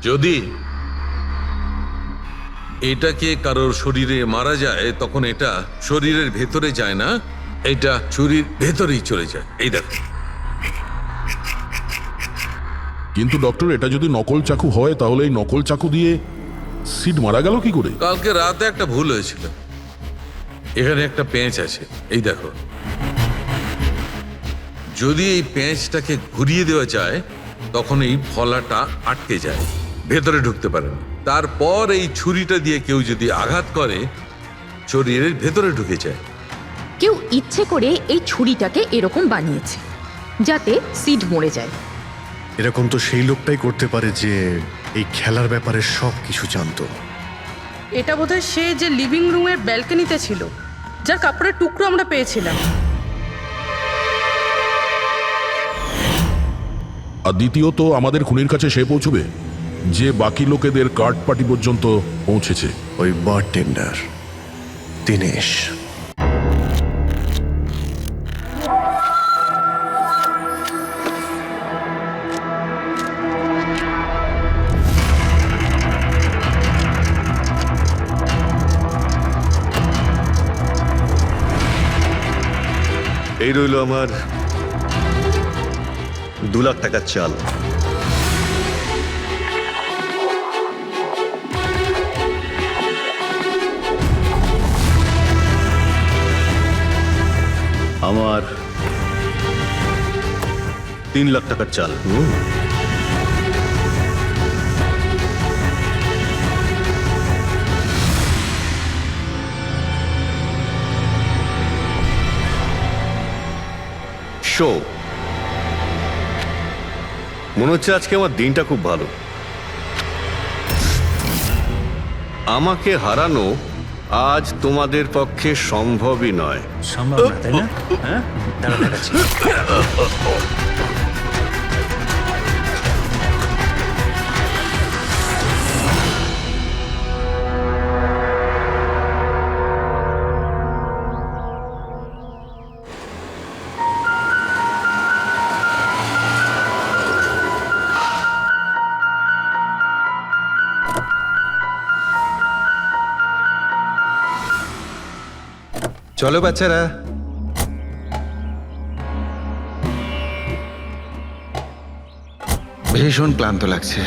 যদি এটাকে কারোর শরীরে মারা যায় তখন এটা শরীরের ভেতরে যায় না, এটা ছুরির ভেতরেই চলে যায়। এই দেখো। কিন্তু ডক্টর, এটা যদি নকল চাকু হয় তাহলে এই নকল চাকু দিয়ে সিড মারা গেল কি করে? কালকে রাতে একটা ভুল হয়েছিল। এখানে একটা পেঁচ আছে, এই দেখো। যদি এই পেঁচটাকে ঘুরিয়ে দেওয়া যায় তখন এই ফলাটা আটকে যায়, ভেতরে ঢুকতে পারে না। তারপর এই ছুরিটা দিয়ে কেউ যদি আঘাত করে শরীরের ভেতরে ঢুকে যায়। কেউ ইচ্ছে করে এই ছুরিটাকে এরকম বানিয়েছে যাতে সিড মরে যায়। এরকম তো সেই লোকটাই করতে পারে যে এই খেলার ব্যাপারে সব কিছু জানতো। এটা বোধহয় সে যে লিভিং রুমের ব্যালকনিতে ছিল, যার কাপড়ের টুকরো আমরা পেয়েছিলাম। আর দ্বিতীয়ত, আমাদের খুনির কাছে সে পৌঁছবে যে বাকি লোকেদের কার্ড পার্টি পর্যন্ত পৌঁছেছে। ওই বারটেন্ডার দিনেশ। এই রইল আমার 2 লাখ টাকার চাল। আমার 3 লাখ টাকার চাল। শো, মনে হচ্ছে আজকে আমার দিনটা খুব ভালো। আমাকে হারানো আজ তোমাদের পক্ষে সম্ভবই নয়। সম্ভব না, তাই না? হ্যাঁ, দাঁড়া দেখাচ্ছি। চলো বাচ্চারা। ভীষণ ক্লান্ত লাগছে,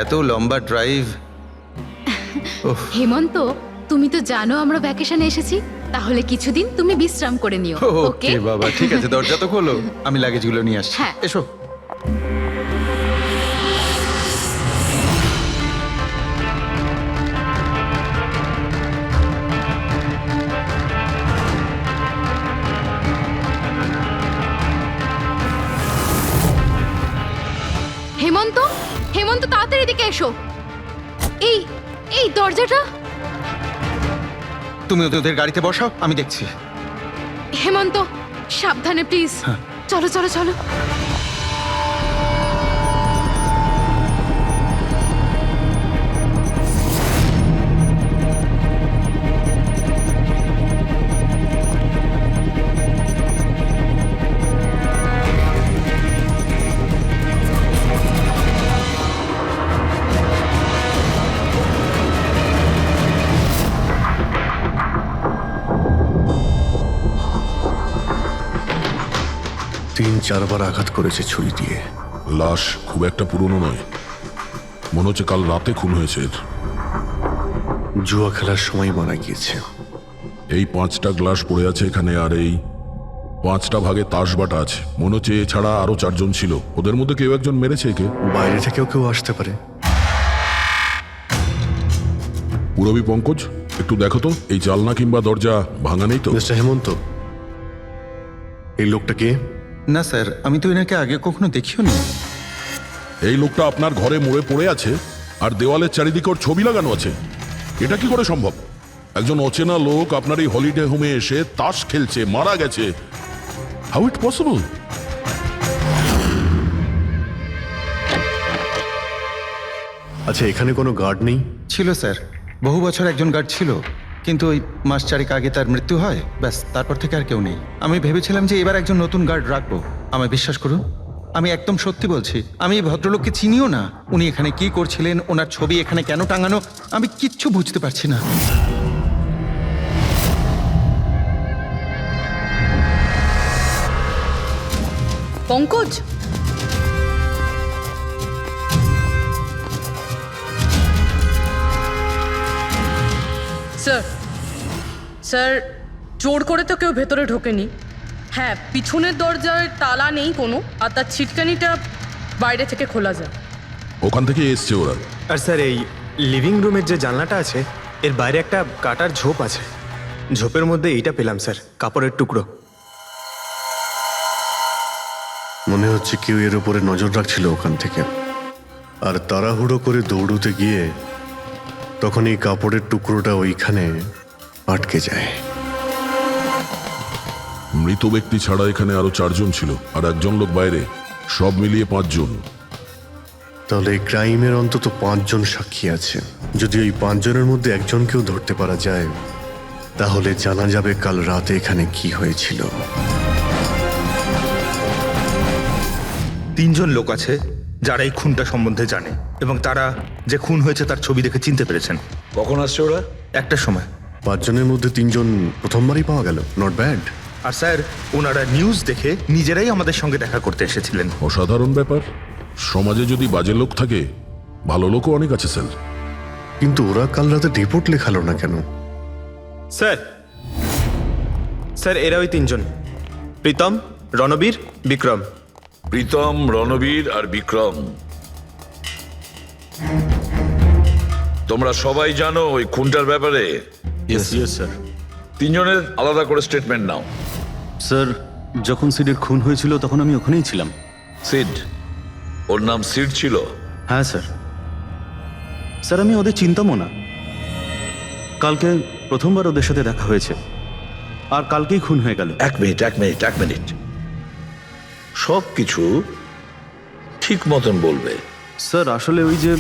এত লম্বা ড্রাইভ। হেমন্ত, তুমি তো জানো আমরা ভ্যাকেশনে এসেছি, তাহলে কিছুদিন তুমি বিশ্রাম করে নিও। ওকে বাবা, ঠিক আছে, দরজা তো খোলো, আমি লাগেজগুলো নিয়ে আসছি। হ্যাঁ। এসো। হেমন্ত, হেমন্ত তাড়াতাড়ি এদিকে এসো। এই এই দরজাটা। তুমি ওদের গাড়িতে বসাও, আমি দেখছি। হেমন্ত, সাবধানে প্লিজ। চলো চলো চলো। তিন চারবার আঘাত করেছে ছুরি দিয়ে। লাশ খুব একটা পুরনো নয়, মনে হচ্ছে কাল রাতে খুন হয়েছে এর। জুয়া খেলার সময় মারা গিয়েছে। এই 5টা গ্লাস পড়ে আছে এখানে, আর এই 5টা ভাগে তাস বাটা আছে। মনে হচ্ছে এছাড়া আরো 4 জন ছিল, ওদের মধ্যে কেউ একজন মেরেছে একে। বাইরে থেকেও কেউ আসতে পারে। পুরবী পঙ্কজ, একটু দেখো তো এই জালনা কিংবা দরজা ভাঙা নেই তো? মিস্টার হেমন্ত, এই লোকটা কে? না স্যার, আমি তো এনাকে আগে কখনো দেখিও নি। এই লোকটা আপনার ঘরে মরে পড়ে আছে আর দেওয়ালের চারিদিকে ওর ছবি লাগানো আছে। এটা কি করে সম্ভব? একজন অচেনা লোক আপনার এই হলিডে হোমে এসে তাস খেলছে, মারা গেছে। How it possible? আচ্ছা, এখানে কোনো গার্ড নেই? ছিল স্যার, বহু বছর একজন গার্ড ছিল, কিন্তু ওই মাস চারেক আগে তার মৃত্যু হয়, ব্যাস তারপর থেকে আর কেউ নেই। আমি ভেবেছিলাম যে এবার একজন নতুন গার্ড রাখবো, আমায় বিশ্বাস করুন। আমি একদম সত্যি বলছি, আমি এই ভদ্রলোককে চিনিও না। উনি এখানে কি করছিলেন, ওনার ছবি এখানে কেন টাঙানো, আমি কিচ্ছু বুঝতে পারছি না। পঙ্কজ, স্যার স্যার, জোর করে তো কেউ ভেতরে ঢোকেনি। হ্যাঁ, পিছনের দরজায় তালা নেই কোনো, আর তার ছিটকানিটা বাইরে থেকে খোলা যায়। ওখান থেকে এসছে ওরা। আর স্যার, এই লিভিং রুমের যে জানলাটা আছে এর বাইরে একটা কাটার ঝোপ আছে। ঝোপের মধ্যে এইটা পেলাম স্যার, কাপড়ের টুকরো। মনে হচ্ছে কেউ এর উপরে নজর রাখছিল ওখান থেকে, আর তাড়াহুড়ো করে দৌড়তে গিয়ে তখন এই কাপড়ের টুকরোটা ওইখানে আটকে যায়। মৃত ব্যক্তি ছাড়া এখানে আরো 4 জন ছিল, আর একজন লোক বাইরে, সব মিলিয়ে 5 জন। তাহলে এই ক্রাইমের অন্তত 5 জন সাক্ষী আছে। যদি ওই 5 জনের মধ্যে একজনকেও ধরতে পারা যায়, তাহলে জানা যাবে কাল রাতে এখানে কি হয়েছিল। 3 জন লোক আছে যারা এই খুনটা সম্বন্ধে জানে, এবং তারা যে খুন হয়েছে তার ছবি দেখে চিনতে পেরেছেন। কখন আসছে ওরা? একটা সময়। 5 জনের মধ্যে 3 জন প্রথমবারই পাওয়া গেল, নট ব্যাড। আর স্যার, ওনারা নিউজ দেখে নিজেরাই আমাদের সঙ্গে দেখা করতে এসেছিলেন। অসাধারণ ব্যাপার। সমাজে যদি বাজে লোক থাকে, ভালো লোকও অনেক আছে স্যার। কিন্তু ওরা কাল রাতে রিপোর্ট লেখালো না কেন? স্যার স্যার, এরা ওই 3 জন, প্রীতম, রণবীর, বিক্রম। প্রীতম, রণবীর আর বিক্রম। তোমরা সবাই জানো ওই খুনটার ব্যাপারে? স্যার। 3 জনের আলাদা করে স্টেটমেন্ট নাও। স্যার, যখন সিডের খুন হয়েছিল তখন আমি ওখানেই ছিলাম। সিড? ওর নাম সিড ছিল? হ্যাঁ স্যার। স্যার, আমি ওদের চিনতামও না। কালকে প্রথমবার ওদের সাথে দেখা হয়েছে, আর কালকেই খুন হয়ে গেল। এক মিনিট। সব কিছু ঠিক মতন বলবে। স্যার, আসলে ওই যে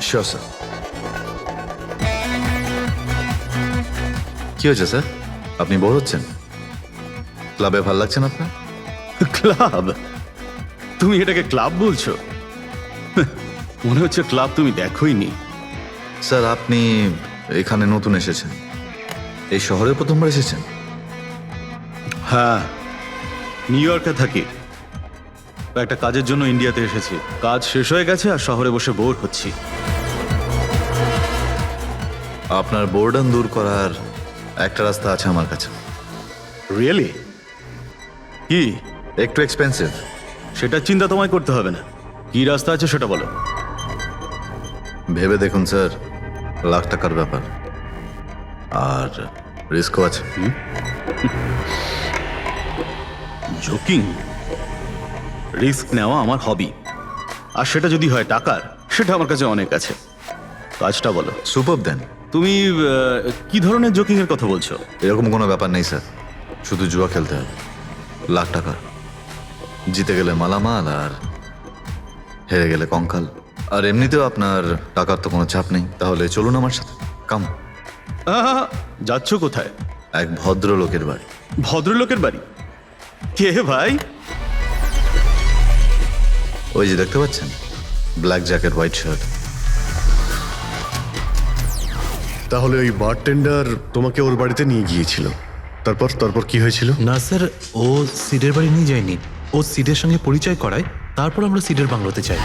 শিওর স্যার। কি হয়েছে স্যার? আপনি বোর হচ্ছেন? ক্লাবে ভাল লাগছে না আপনার? ক্লাব? তুমি এটাকে ক্লাব বলছো? মনে হচ্ছে ক্লাব তুমি দেখোইনি। স্যার, আপনি এখানে নতুন এসেছেন, এই শহরে প্রথমবার এসেছেন? হ্যাঁ, নিউ ইয়র্কে থাকি। একটা কাজের জন্য ইন্ডিয়াতে এসেছি। কাজ শেষ হয়ে গেছে আর শহরে বসে বোর হচ্ছি। আপনার বোর্ডন দূর করার একটা রাস্তা আছে আমার কাছে। রিয়েলি? কি? একটু এক্সপেন্সিভ। সেটা চিন্তা তোমায় করতে হবে না। কি রাস্তা আছে সেটা বলো। ভেবে দেখুন স্যার, লাখ টাকার ব্যাপার, আর রিস্কও আছে। জোকিং? রিস্ক নেওয়া আমার হবি, আর সেটা যদি হয় টাকার, সেটা আমার কাছে অনেক আছে। কাজটা বলো। সুপার দেন। তুমি কি ধরনের জোকিং এর কথা বলছো? এরকম কোনো ব্যাপার নেই স্যার, শুধু জুয়া খেলতে হবে। লাখ টাকা, জিতে গেলে মালামাল, আর হেরে গেলে কঙ্কাল। আর এমনিতেও আপনার টাকার তো কোনো চাপ নেই। তাহলে চলুন আমার সাথে, কাম। যাচ্ছ কোথায়? এক ভদ্রলোকের বাড়ি। ভদ্রলোকের বাড়ি? কে ভাই? ওই যে দেখতে পাচ্ছেন, ব্ল্যাক জ্যাকেট, হোয়াইট শার্ট। তাহলে ওই বারটেন্ডার তোমাকে ওর বাড়িতে নিয়ে গিয়েছিল, তারপর কি হয়েছিল? না স্যার, ও সিডের বাড়ি নিয়ে যায়নি। ও সিডের সঙ্গে পরিচয় করায়, তারপর আমরা সিডের বাংলোতে যাই।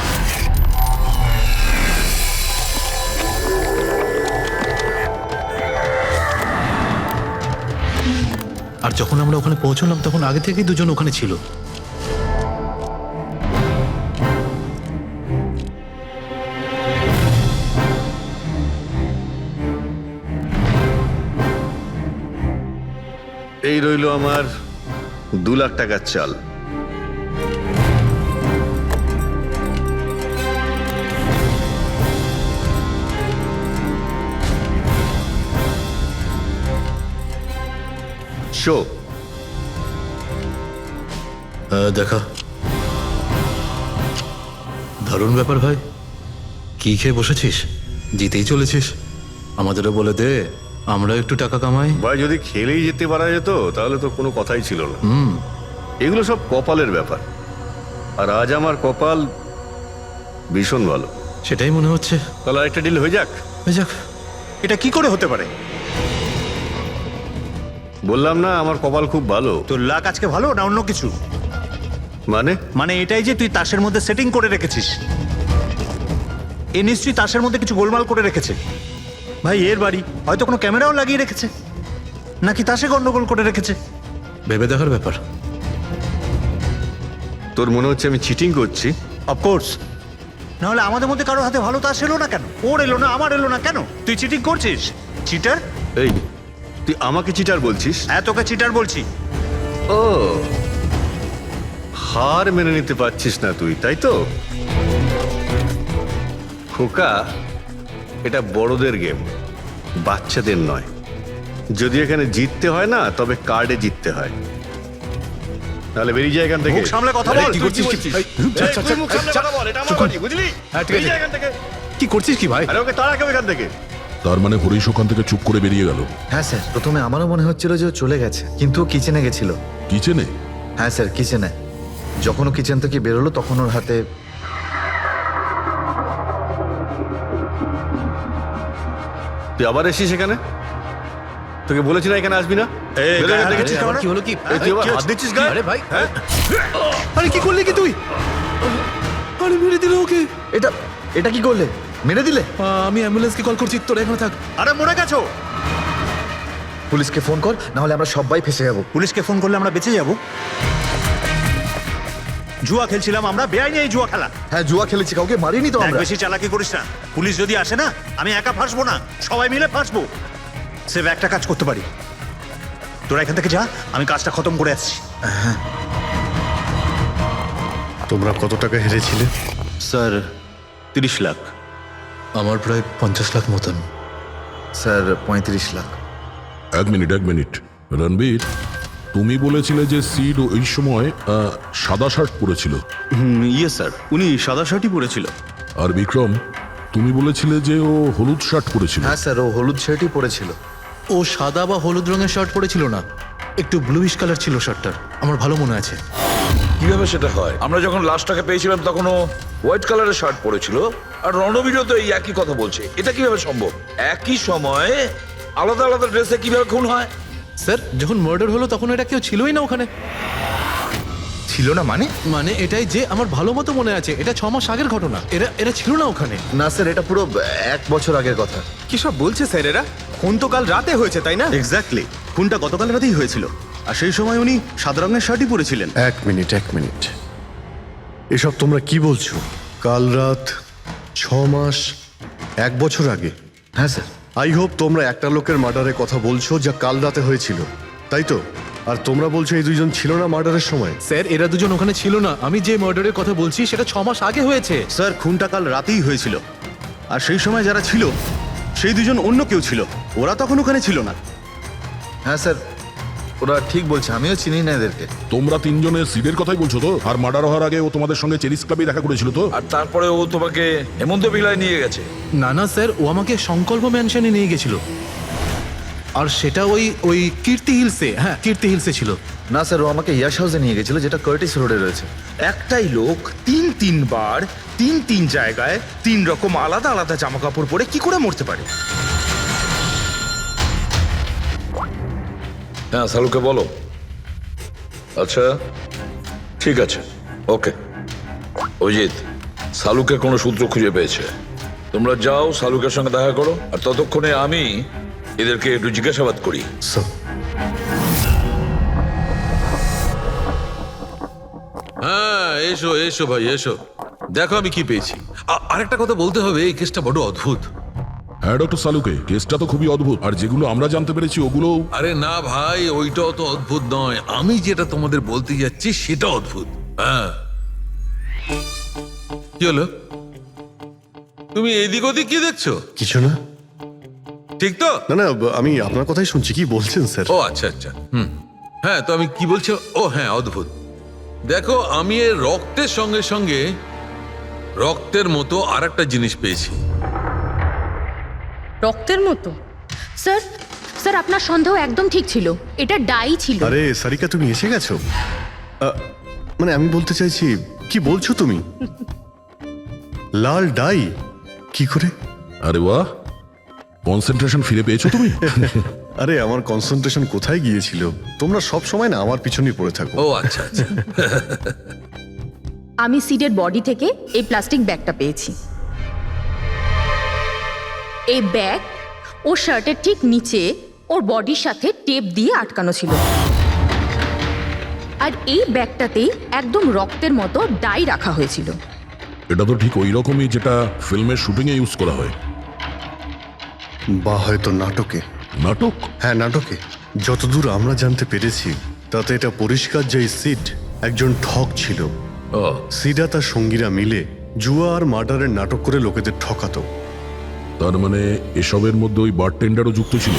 আর যখন আমরা ওখানে পৌঁছলাম তখন আগে থেকেই 2 জন ওখানে ছিল। এই রইল আমার 2 লাখ টাকার চাল। শো। দেখা, দারুণ ব্যাপার ভাই। কি খেয়ে বসেছিস? জিতেই চলেছিস, আমাদেরও বলে দে, আমরা একটু টাকা কামাই। ভাই যদি খেলেই যেতে পারা যেত তাহলে তো কোনো কথাই ছিল না। এগুলো সব কপালের ব্যাপার, আর আজ আমার কপাল ভীষণ ভালো। সেটাই মনে হচ্ছে। তাহলে আরেকটা ডিল হয়ে যাক। যাক, এটা কি করে হতে পারে? বললাম না আমার কপাল খুব ভালো। তোর লাক আজকে ভালো না অন্য কিছু? মানে মানে এটাই যে তুই তাসের মধ্যে সেটিং করে রেখেছিস। এ নিশ্চয়ই তাসের মধ্যে কিছু গোলমাল করে রেখেছে। ভাই এর বাড়ি, হয়তো কোনো ক্যামেরাও লাগিয়ে রেখেছে, নাকি তাসে গন্ডগোল করে রেখেছে। ভেবে দেখার ব্যাপার। তোর মনে হচ্ছে আমি চিটিং করছি? অফকোর্স, নাহলে আমাদের মধ্যে কারোর হাতে ভালো তাস এলো না কেন? ওর এলো না, আমার এলো না কেন? তুই চিটিং করছিস, চিটার। এই তুই আমাকে চিটার বলছিস? হ্যাঁ, তোকে চিটার বলছি। ও, হার মেনে নিতে পারছিস না তুই, তাই তো? খোকা, এটা বড়দের গেম, বাচ্চাদের নয়। যদি এখানে জিততে হয় না, তবে কার্ডে জিততে হয়। তাহলে বেরিয়ে যায় এখান থেকে। মুখ সামলে কথা আরে, বল। কি করছিস? তুই মুখ সামলে কথা বল, এটা আমার বাড়ি, বুঝলি? বেরিয়ে যায় এখান থেকে। কি করছিস কি ভাই? আরে ওকে তাড়া কেউ এখান থেকে। তার মানে হরিশ ওখান থেকে চুপ করে বেরিয়ে গেল। হ্যাঁ স্যার, প্রথমে আমারও মনে হচ্ছিল যে ও চলে গেছে, কিন্তু ও কিচেনে গেছিল। কিচেনে? হ্যাঁ স্যার, কিচেনে। যখন ও কিচেন থেকে বেরোলো তখন ওর হাতে তুই আবার এসিস এখানে? তোকে বলেছি না এখানে আসবি না? বেরো এখান থেকে। কি হলো কি? এই, তুই আবার হাত দিচ্ছিস গায়ে? আরে ভাই, হ্যাঁ? আরে কি করলি কি তুই? আরে মেরে দিল ওকে। এটা এটা কি করলে? মেরে দিলে? আমি অ্যাম্বুলেন্সকে কল করছি, তোরা এখানে থাক। আরে মরে গেছো? পুলিশকে ফোন কর, না হলে আমরা সবাই ফেসে যাবো। পুলিশকে ফোন করলে আমরা বেঁচে যাব? জুয়া খেলছিলাম আমরা, বেআইনি এই জুয়া খেলা। হ্যাঁ, জুয়া খেলেছি, কাউকে মারিনি তো দেখ, আমরা। বেশি চালাকি করিস না। পুলিশ যদি আসে না, আমি একা ফাঁসবো না, সবাই মিলে ফাঁসবো। সে একটা কাজ করতে পারি, তোরা এখান থেকে যা, আমি কাজটা খতম করে আসছি। তোমরা কত টাকা হেরেছিলে? স্যার 30 লাখ। আমার প্রায় 50 লাখ মতন। স্যার 35 লাখ। এক মিনিট রণবীর, তুমি বলেছিলে যে সিড ওই সময় সাদা শার্ট পরেছিল। ইয়ে স্যার, উনি সাদা শার্টই পরেছিল। আর বিক্রম, তুমি বলেছিলে যে ও হলুদ শার্ট পরেছিল। হ্যাঁ স্যার, ও হলুদ শার্টই পরেছিল। ও সাদা বা হলুদ রঙের শার্ট পরেছিল না, একটু ব্লুইশ কালার ছিল শার্টটার, আমার ভালো মনে আছে। কিভাবে সেটা হয়? আমরা যখন লাশটাকে পেয়েছিলাম তখন ও হোয়াইট কালারের শার্ট পরেছিল, আর রণবীরও তো এই একই কথা বলছে। এটা কিভাবে সম্ভব? একই সময়ে আলাদা আলাদা ড্রেসে কিভাবে খুন হয়? স্যার, যখন মার্ডার হলো তখন এটা কেউ ছিলই না ওখানে। ছিল না মানে? মানে এটাই যে আমার ভালো মতো মনে আছে, এটা 6 মাস আগের ঘটনা। এরা ছিল না ওখানে। না স্যার, এটা পুরো 1 বছর আগের কথা। কি সব বলছে স্যার এরা? খুন তো কাল রাতে হয়েছে, তাই না? এক্স্যাক্টলি, খুনটা গতকাল রাতেই হয়েছিল, আর সেই সময় উনি সাদা রঙের শার্টই পরেছিলেন। এক মিনিট, এসব তোমরা কি বলছো? কাল রাত, 6 মাস, 1 বছর আগে? হ্যাঁ স্যার। আই হোপ তোমরা একটা লোকের মার্ডারের কথা বলছো যা কাল রাতে হয়েছিল, তাই তো? আর তোমরা বলছো এই দুইজন ছিল না মার্ডারের সময়? স্যার, এরা দুজন ওখানে ছিল না। আমি যে মার্ডারের কথা বলছি সেটা 6 মাস আগে হয়েছে। স্যার, খুনটা কাল রাতেই হয়েছিল, আর সেই সময় যারা ছিল সেই দুজন অন্য কেউ ছিল, ওরা তখন ওখানে ছিল না। হ্যাঁ স্যার, ওরা ঠিক বলছে, আমিও চিনি না এদেরকে। তোমরা তিনজনের সিডের কথাই বলছো তো? আর মার্ডার হওয়ার আগে ও তোমাদের সঙ্গে চেরিস ক্লাবে দেখা করেছিল তো? আর তারপরে ও তোমাকে হেমন্ত বিলায় নিয়ে গেছে। না না স্যার, ও আমাকে সংকল্প ম্যানশনে নিয়ে গেছিল, আর সেটা ওই কীর্তি হিলসে। হ্যাঁ, কীর্তি হিলসে ছিল। না স্যার, ও আমাকে ইয়াশ হাউসে নিয়ে গেছিল, যেটা কার্টিস রোডে রয়েছে। একটাই লোক 3 বার 3 জায়গায় 3 রকম আলাদা আলাদা জামা কাপড় পরে কি করে মরতে পারে? হ্যাঁ, সালুকে বলো। আচ্ছা, ঠিক আছে, ওকে। অজিত, সালুকে কোনো সূত্র খুঁজে পেয়েছে। তোমরা যাও, সালুকের সঙ্গে দেখা করো, আর ততক্ষণে আমি এদেরকে একটু জিজ্ঞাসাবাদ করি। হ্যাঁ, এসো ভাই, এসো। দেখো আমি কি পেয়েছি। আরেকটা কথা বলতে হবে, এই কেসটা বড় অদ্ভুত। হ্যাঁ ডক্টর সালুকে, কেসটা তো খুবই অদ্ভুত, আর যেগুলো আমরা জানতে পেরেছি ওগুলো। আরে না ভাই, ওইটাও তো অদ্ভুত নয়। আমি যেটা তোমাদের বলতে যাচ্ছি সেটা অদ্ভুত। হ্যাঁ, কি হলো? তুমি এদিক ওদিক কি দেখছো? কিছু না। ঠিক তো? না, আমি আপনার কথাই শুনছি। কি বলছেন স্যার? ও আচ্ছা। হ্যাঁ, তো আমি কি বলছি? ও হ্যাঁ, অদ্ভুত। দেখো, আমি এর রক্তের সঙ্গে সঙ্গে রক্তের মতো আর একটা জিনিস পেয়েছি। রক্তের মতো? স্যার স্যার আপনার সন্দেহ একদম ঠিক ছিল, এটা ডাই ছিল। আরে সারিকা, তুমি এসে গেছো? মানে আমি বলতে চাইছি, কি বলছো তুমি? লাল ডাই? কি করে? আরে বাহ, কনসেন্ট্রেশন ফিরে পেয়েছো তুমি? আরে আমার কনসেন্ট্রেশন কোথায় গিয়েছিল? তোমরা সব সময় না আমার পিছনেই পড়ে থাকো। ও আচ্ছা আচ্ছা। আমি সিডের বডি থেকে এই প্লাস্টিক ব্যাগটা পেয়েছি। এই ব্যাগ ওর শার্টের ঠিক নিচে ওর বডির সাথে টেপ দিয়ে আটকানো ছিল, আর এই ব্যাগটাতেই একদম রক্তের মতো ডাই রাখা হয়েছিল। এটা তো ঠিক ওই রকমই যেটা ফিল্মের শুটিংয়ে ইউজ করা হয়। বা হয়তো নাটকে। নাটক? হ্যাঁ, নাটকে। যতদূর আমরা জানতে পেরেছি তাতে এটা পরিষ্কার যে এই সিড একজন ঠক ছিল। ও সিডা তার সঙ্গীরা মিলে জুয়া আর মার্ডারের নাটক করে লোকেদের ঠকাতো। তার মানে এসবের মধ্যে ওই বারটেন্ডারও যুক্ত ছিল।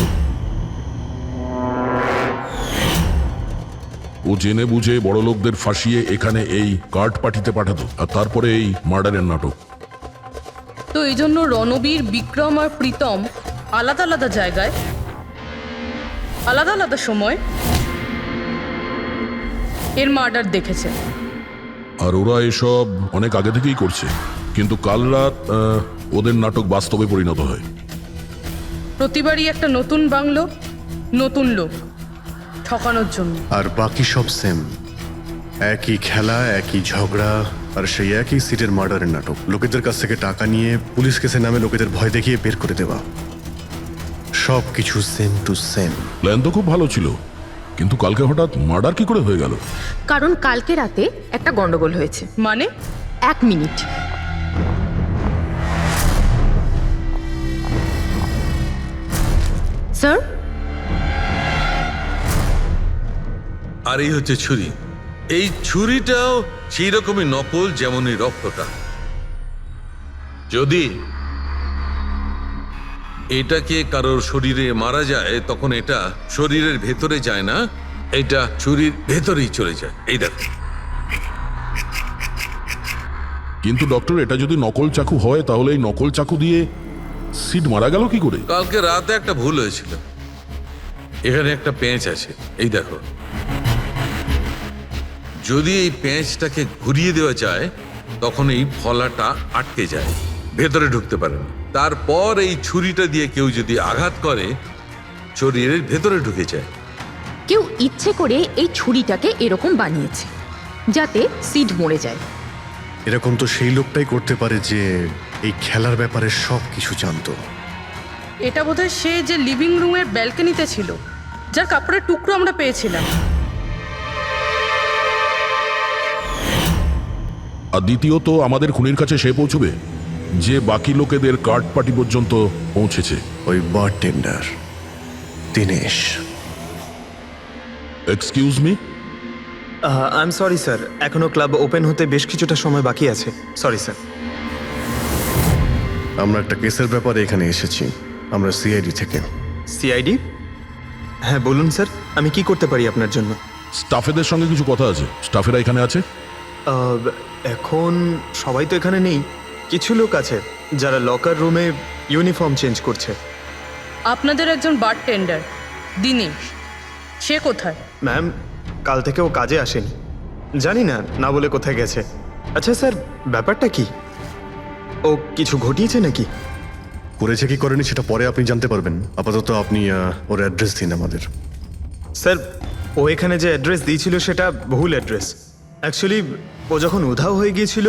ও জেনে বুঝে বড় লোকদের ফাঁসিয়ে এখানে এই কার্ড পার্টিতে পাঠাতো, আর তারপরে এই মার্ডারের নাটক। তো এই জন্য রণবীর, বিক্রম আর প্রীতম আলাদা আলাদা জায়গায়, আলাদা আলাদা সময় এর মার্ডার দেখেছে। আর ওরা এসব অনেক আগে থেকেই করছে, কিন্তু কাল রাত ওদের নাটক বাস্তবে পরিণত হয়। প্রতিবারই একটা নতুন বাংলো, নতুন লোক ঠকানোর জন্য। আর বাকি সব সেম, একই খেলা, একই ঝগড়া, আর সেই একই সিটের মার্ডারের নাটক। লোকেদের কাছ থেকে টাকা নিয়ে পুলিশ কেসে নামে লোকেদের ভয় দেখিয়ে বের করে দেওয়া, সব কিছু সেম টু সেম। প্ল্যান তো খুব ভালো ছিল, কিন্তু কালকে হঠাৎ মার্ডার কি করে হয়ে গেল? কারণ কালকে রাতে একটা গন্ডগোল হয়েছে। মানে? 1 মিনিট। স্যার, আর এই হচ্ছে ছুরি। এই ছুরিটাও সেই রকমই নকল যেমন এই রক্তটা। যদি এটাকে কারোর শরীরে মারা যায় তখন এটা শরীরের ভেতরে যায় না, এটা ছুরির ভেতরেই চলে যায়। এই দেখো। কিন্তু ডক্টর, এটা যদি নকল চাকু হয় তাহলে এই নকল চাকু দিয়ে সিড মারা গেল কি করে? কালকে রাতে একটা ভুল হয়েছিল। এখানে একটা পেঁচ আছে, এই দেখো। যদি এই পেঁচটাকে ঘুরিয়ে দেওয়া যায় তখন এই ফলাটা আটকে যায়, ভেতরে ঢুকতে পারে না। তারপর এই ছুরিটা দিয়ে কেউ যদি আঘাত করে শরীরের ভেতরে ঢুকে যায়। কেউ ইচ্ছে করে এই ছুরিটাকে এরকম বানিয়েছে যাতে সিড মরে যায়। এরকম তো সেই লোকটাই করতে পারে যে এই খেলার ব্যাপারে সব কিছু জানতো। এটা বোধহয় সে যে লিভিং রুমের ব্যালকনিতে ছিল, যার কাপড়ের টুকরো আমরা পেয়েছিলাম। আর দ্বিতীয়ত, আমাদের খুনির কাছে সে পৌঁছবে যে বাকি লোকেদের কার্ড পার্টি পর্যন্ত পৌঁছেছে। ওই bartender Dinesh. Excuse me? I am sorry sir, এখনো ক্লাব ওপেন হতে বেশ কিছুটা সময় বাকি আছে। Sorry sir. আমরা একটা কেসের ব্যাপারে এখানে এসেছি, আমরা সিআইডি থেকে। সিআইডি? হ্যাঁ বলুন স্যার, আমি কি করতে পারি আপনার জন্য? স্টাফেদের সঙ্গে কিছু কথা আছে। স্টাফেরা এখানে আছে? এখন সবাই তো এখানে নেই, কিছু লোক আছে যারা লকার রুমে ইউনিফর্ম চেঞ্জ করছে। আপনাদের একজন বারটেন্ডার দিনেশ, সে কোথায়? ম্যাম, কাল থেকে ও কাজে আসেনি, জানি না না বলে কোথায় গেছে। আচ্ছা স্যার, ব্যাপারটা কি? ও কিছু ঘটিয়েছে নাকি? করেছে কি করেনি সেটা পরে আপনি জানতে পারবেন। আপাতত আপনি ওর অ্যাড্রেস দিন আমাদের। স্যার, ও এখানে যে অ্যাড্রেস দিয়েছিল সেটা ভুল অ্যাড্রেস। অ্যাকচুয়ালি ও যখন উধাও হয়ে গিয়েছিল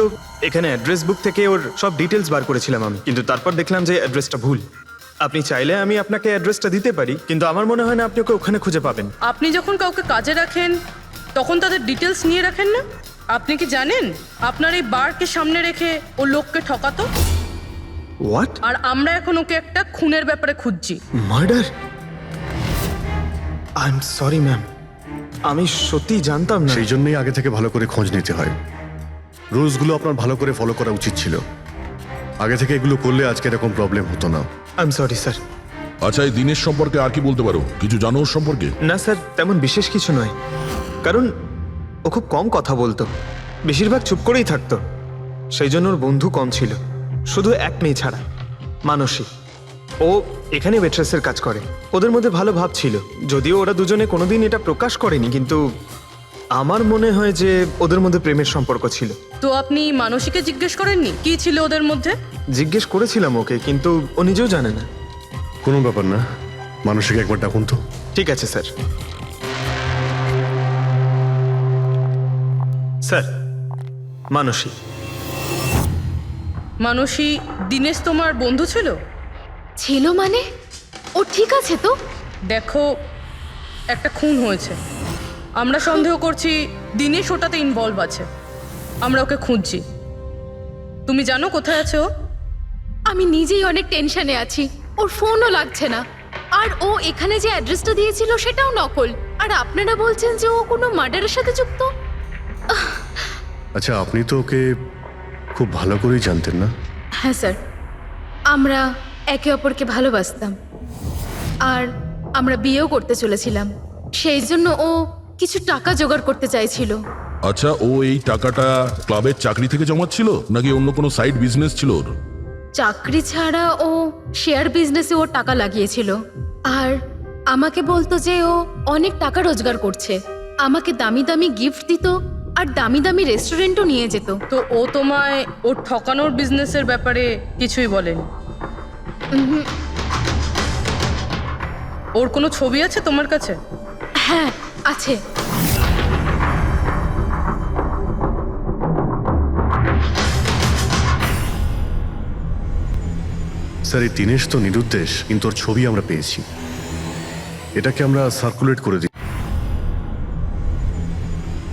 এখানে অ্যাড্রেস বুক থেকে ওর সব ডিটেলস বার করেছিলাম আমি, কিন্তু তারপর দেখলাম যে অ্যাড্রেসটা ভুল। আপনি চাইলে আমি আপনাকে অ্যাড্রেসটা দিতে পারি, কিন্তু আমার মনে হয় না আপনি ওকে ওখানে খুঁজে পাবেন। আপনি যখন কাউকে কাজে রাখেন তখন তাদের ডিটেলস নিয়ে রাখেন না? আপনি কি জানেন আপনার এই বারকে সামনে রেখে ও লোককে ঠকাতো? হোয়াট? আর আমরা এখন ওকে একটা খুনের ব্যাপারে খুঁজছি। Murder? I am sorry ma'am, আমি সত্যি জানতাম না। সেই জন্যই আগে থেকে ভালো করে খোঁজ নিতে হয়। রুলসগুলো আপনার ভালো করে ফলো করা উচিত ছিল। আগে থেকে এগুলো করলে আজকে এরকম প্রবলেম হতো না। I am sorry sir. আচ্ছা, এই দিনের সম্পর্কে আর কি বলতে পারো? কিছু জানো ওর সম্পর্কে? না স্যার, তেমন বিশেষ কিছু নয়, কারণ ও খুব কম কথা বলতো, বেশিরভাগ চুপ করেই থাকতো। সেই জন্য ওর বন্ধু কম ছিল, শুধু এক মেয়ে ছাড়া, মানসী। ও এখানে ওয়েট্রেসের কাজ করে। ওদের মধ্যে ভালো ভাব ছিল, যদিও ওরা দুজনে কোনোদিন এটা প্রকাশ করেনি, কিন্তু আমার মনে হয় যে ওদের মধ্যে প্রেমের সম্পর্ক ছিল। তো আপনি মানসীকে জিজ্ঞেস করেননি কি ছিল ওদের মধ্যে? জিজ্ঞেস করেছিলাম ওকে, কিন্তু ও নিজেও জানে না। কোনো ব্যাপার না, মানুষকে একবার ডাকুন তো। ঠিক আছে স্যার। স্যার, মানসী। মানসী দীনেশ তোমার বন্ধু ছিল? ছিল মানে? ও ঠিক আছে তো? দেখো, একটা খুন হয়েছে, আমরা সন্দেহ করছি দীনেশ ওটাতে ইনভলভ আছে। আমরা ওকে খুঁজছি। তুমি জানো কোথায় আছে ও? আমি নিজেই অনেক টেনশনে আছি, ওর ফোনও লাগছে না। আর ও এখানে যে অ্যাড্রেসটা দিয়েছিল সেটাও নকল। আর আপনারা বলছেন যে ও কোনো মার্ডারের সাথে যুক্ত? আচ্ছা, আপনি তো ওকে খুব ভালো করেই জানতেন না? হ্যাঁ স্যার, আমরা একে অপরকে ভালোবাসতাম আর আমরা বিয়েও করতে চলেছিলাম। সেই জন্য ও কিছু টাকা জোগাড় করতে চাইছিল। আচ্ছা, ও এই টাকাটা ক্লাবের চাকরি থেকে জমাচ্ছিল নাকি অন্য কোনো সাইড বিজনেস ছিল ওর? চাকরি ছাড়া ও শেয়ার বিজনেসে ওর টাকা লাগিয়েছিল। আর আমাকে বলতো যে ও অনেক টাকা রোজগার করছে, আমাকে দামি দামি গিফট দিত আর দামি দামি রেস্টুরেন্টও নিয়ে যেত। তো ও তোমায় ওর ঠকানোর বিজনেসের ব্যাপারে কিছুই বলেনি? ওর কোনো ছবি আছে তোমার কাছে? হ্যাঁ আছে। স্যার, এই দীনেশ তো নিরুদ্দেশ, কিন্তু ওর ছবি আমরা পেয়েছি। এটাকে আমরা সার্কুলেট করে দিই।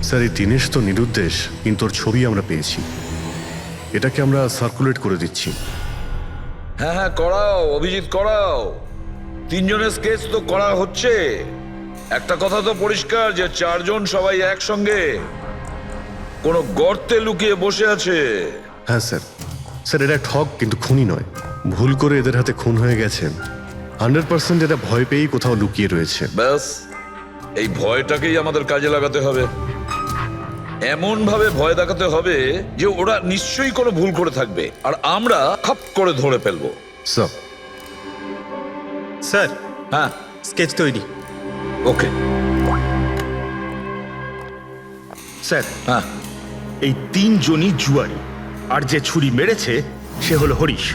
স্যার, এই দীনেশ তো নিরুদ্দেশ, কিন্তু ওর ছবি আমরা পেয়েছি। এটাকে আমরা সার্কুলেট করে দিচ্ছি। হ্যাঁ হ্যাঁ, করাও অভিজিৎ, করাও। তিনজনের স্কেচ তো করা হচ্ছে। একটা কথা তো পরিষ্কার যে চারজন সবাই একসঙ্গে কোনো গর্তে লুকিয়ে বসে আছে। হ্যাঁ স্যার। স্যার, এরা ঠক কিন্তু খুনি নয়। ভুল করে এদের হাতে খুন হয়ে গেছে। 100% এরা ভয় পেয়েই কোথাও লুকিয়ে রয়েছে। ব্যাস, এই ভয়টাকেই আমাদের কাজে লাগাতে হবে। এমন ভাবে ভয় দেখাতে হবে যে ওরা নিশ্চয়ই কোনো ভুল করে থাকবে আর আমরা খপ করে ধরে ফেলবো। স্যার। স্যার, হ্যাঁ, স্কেচ তৈরি। ওকে স্যার, হ্যাঁ, এই তিনজনই জুয়ারি, আর যে ছুরি মেরেছে সে হলো হরিশ।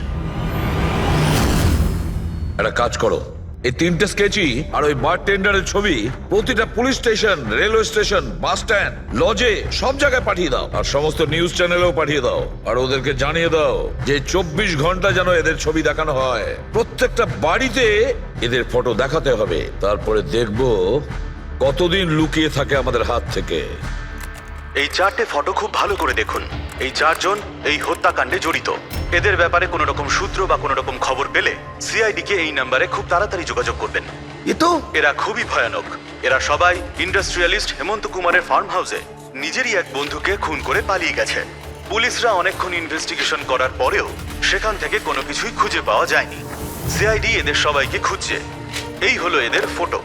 একটা কাজ করো, এই তিনটে স্কেচই আর ওই বারটেন্ডারের ছবি প্রতিটা police station, railway station, bus stand, লজে সব জায়গায় পাঠিয়ে দাও। আর সমস্ত নিউজ চ্যানেলেও পাঠিয়ে দাও। আর ওদেরকে জানিয়ে দাও যে 24 ঘন্টা যেন এদের ছবি দেখানো হয়। প্রত্যেকটা বাড়িতে এদের ফটো দেখাতে হবে। তারপরে দেখবো কতদিন লুকিয়ে থাকে আমাদের হাত থেকে। এই 4টে ফটো খুব ভালো করে দেখুন। এই 4জন এই হত্যাকাণ্ডে জড়িত। এদের ব্যাপারে কোনো রকম সূত্র বা কোনো রকম খবর পেলে সিআইডি কে এই নাম্বারে খুব তাড়াতাড়ি যোগাযোগ করবেন। এরা খুবই ভয়ানক। এরা সবাই ইন্ডাস্ট্রিয়ালিস্ট হেমন্ত কুমারের ফার্ম হাউসে নিজেরই এক বন্ধুকে খুন করে পালিয়ে গেছে। পুলিশরা অনেকক্ষণ ইনভেস্টিগেশন করার পরেও সেখান থেকে কোনো কিছুই খুঁজে পাওয়া যায়নি। সিআইডি এদের সবাইকে খুঁজছে। এই হলো এদের ফটো।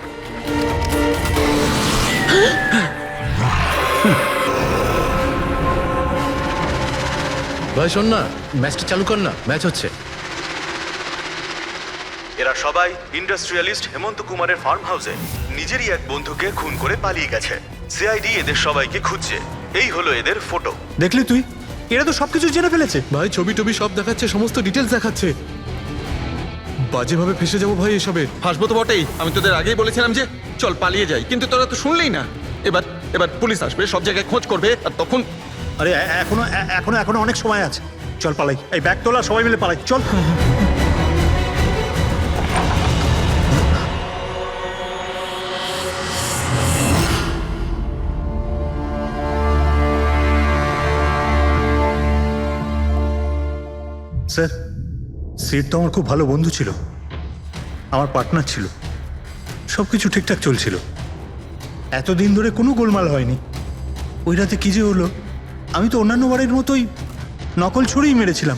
ভাই শোন না, ম্যাচটা চালু কর না, ম্যাচ হচ্ছে। এরা সবাই ইন্ডাস্ট্রিয়ালিস্ট হেমন্ত কুমারের ফার্ম হাউসে নিজেরই এক বন্ধুকে খুন করে পালিয়ে গেছে। সিআইডি এদের সবাইকে খুঁজছে। এই হলো এদের ফটো। দেখলি তুই, এরা তো সবকিছু জেনে ফেলেছে। ভাই ছবি টবি সব দেখাচ্ছে, সমস্ত ডিটেলস দেখাচ্ছে। বাজেভাবে ফেসে যাবো ভাই এসবে। হাসবো তো বটেই। আমি তোদের আগেই বলেছিলাম যে চল পালিয়ে যাই, কিন্তু তোরা তো শুনলেই না। এবার এবার পুলিশ আসবে, সব জায়গায় খোঁজ করবে, আর তখন আরে এখনো অনেক সময় আছে। চল পালাই, এই ব্যাগ তোলা, সবাই মিলে পালাই, চল। স্যার, সিট তো আমার খুব ভালো বন্ধু ছিল, আমার পার্টনার ছিল, সব কিছু ঠিকঠাক চলছিল। এতদিন ধরে কোনো গোলমাল হয়নি। ওই রাতে কি যে হলো, আমি তো অন্যান্য বারের মতোই নকল ছুরিই মেরেছিলাম,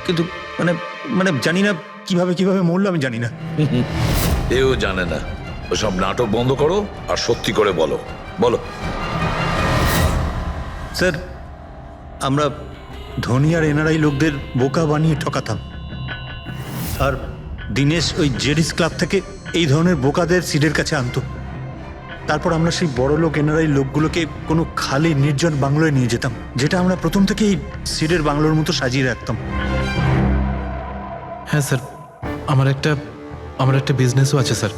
কিন্তু মানে মানে জানি না কিভাবে মরলো, আমি জানি না। এও জানে না। ওসব নাটক বন্ধ করো আর সত্যি করে বলো। বলো। স্যার, আমরা ধনী আর এনআরআই লোকদের বোকা বানিয়ে ঠকাতাম। আর দিনেশ ওই জেডিস ক্লাব থেকে এই ধরনের বোকাদের সিডের কাছে আনতো। তারপর আমরা সেই বড় লোক এনআরআই লোকগুলোকে কোনো খালি নির্জন বাংলোয় নিয়ে যেতাম, যেটা আমরা প্রথম থেকেই সিডের বাংলোর মতো সাজিয়ে রাখতাম। হ্যাঁ স্যার, আমার একটা বিজনেসও আছে স্যার,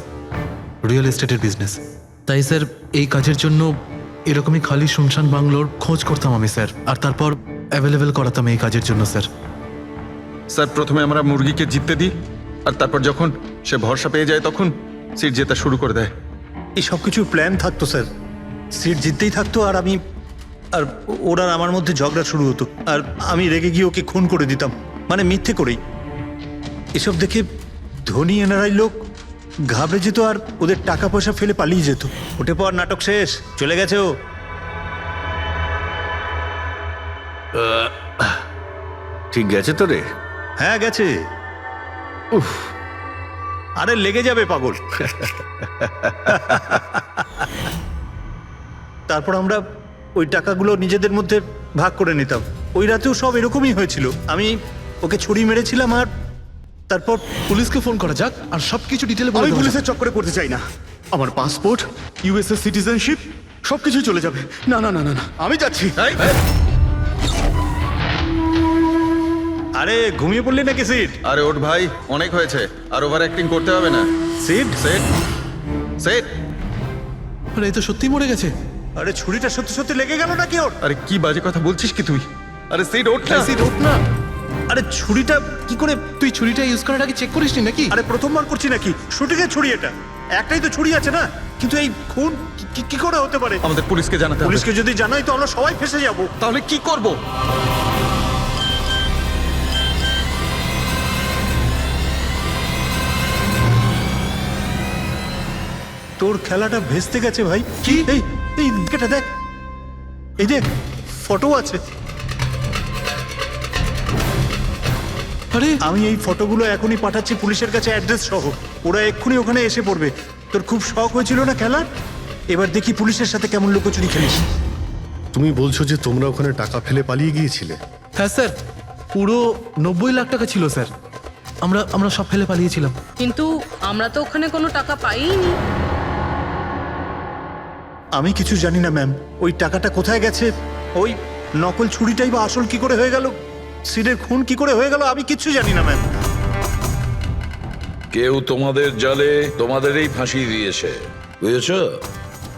রিয়েল এস্টেটের বিজনেস। তাই স্যার এই কাজের জন্য এরকমই খালি শুনশান বাংলোর খোঁজ করতাম আমি স্যার, আর তারপর অ্যাভেলেবেল করাতাম এই কাজের জন্য স্যার। স্যার প্রথমে আমরা মুরগিকে জিততে দিই, আর তারপর যখন সে ভরসা পেয়ে যায় তখন সিট জেতা শুরু করে দেয়। এই সব কিছুর প্ল্যান থাকতো স্যার, সিট জিততেই থাকতো আর ওরা আমার মধ্যে ঝগড়া শুরু হতো, আর আমি রেগে গিয়ে ওকে খুন করে দিতাম, মানে মিথ্যে করেই। এসব দেখে ধনী এনআরআই লোক ঘাবড়ে যেত আর ওদের টাকা পয়সা ফেলে পালিয়ে যেত। ওঠে পর নাটক শেষ, চলে গেছে ও। ঠিক গেছে তো রে? হ্যাঁ গেছে। উফ, আরে লেগে যাবে পাগল। তারপর আমরা ওই টাকাগুলো নিজেদের মধ্যে ভাগ করে নিতাম। ওই রাতেও সব এরকমই হয়েছিল। আমি ওকে ছুরি মেরেছিলাম আর তারপর পুলিশকে ফোন করা যাক আর সবকিছু ডিটেলে বলে আমি দেওয়া যাক। পুলিশের চক্করে পড়তে চাই না। আমার পাসপোর্ট, ইউএসএ সিটিজেনশিপ সবকিছু চলে যাবে। না না না না না, আমি যাচ্ছি। আরে ঘুমিয়ে পড়লি নাকি সিট? আরে ওঠ ভাই, অনেক হয়েছে, আর ওভার অ্যাক্টিং করতে হবে না। Seat set set. আরে এই তো সত্যি মরে গেছে। আরে ছুরিটা সত্যি সত্যি লেগে গেল নাকি ওর? আরে কি বাজে কথা বলছিস কি তুই? আরে সিট ওঠ না। সিট ওঠ না। আরে ছুরিটা কি করে? তুই ছুরিটা ইউজ করার আগে চেক করিসনি নাকি? আরে প্রথমবার করছি নাকি? শুটিংয়ের ছুরি এটা, একটাই তো ছুরি আছে না, কিন্তু এই খুন কি করে হতে পারে? আমাদের পুলিশকে জানাতে হবে। পুলিশকে যদি জানাই তো আমরা সবাই ফেঁসে যাব। তাহলে কি করব? তোর খেলাটা ভেস্তে গেছে ভাই। কি? এই এই এটা দেখ, এই দেখ ফটো আছে। আরে আমি এই ফটোগুলো এখনই পাঠাচ্ছি পুলিশের কাছে অ্যাড্রেস সহ। ওরা এক্ষুনি ওখানে এসে পড়বে। তোর খুব শখ হয়েছিল না খেলার? এবার দেখি পুলিশের সাথে কেমন লুকোচুরি খেলিস। তুমি বলছো যে তোমরা ওখানে টাকা ফেলে পালিয়ে গিয়েছিলে? হ্যাঁ স্যার, পুরো 90 লাখ টাকা ছিল স্যার। আমরা সব ফেলে পালিয়েছিলাম। কিন্তু আমরা তো ওখানে কোনো টাকা পাইনি। আমি কিছু জানি না ম্যাম, ওই টাকাটা কোথায় গেছে, ওই নকল ছুরিটাই বা আসল কি করে হয়ে গেল, সিডের খুন কি করে হয়ে গেল, আমি কিচ্ছু জানি না ম্যাম। কেউ তোমাদের জালে তোমাদেরই ফাঁসি দিয়েছে, বুঝেছো?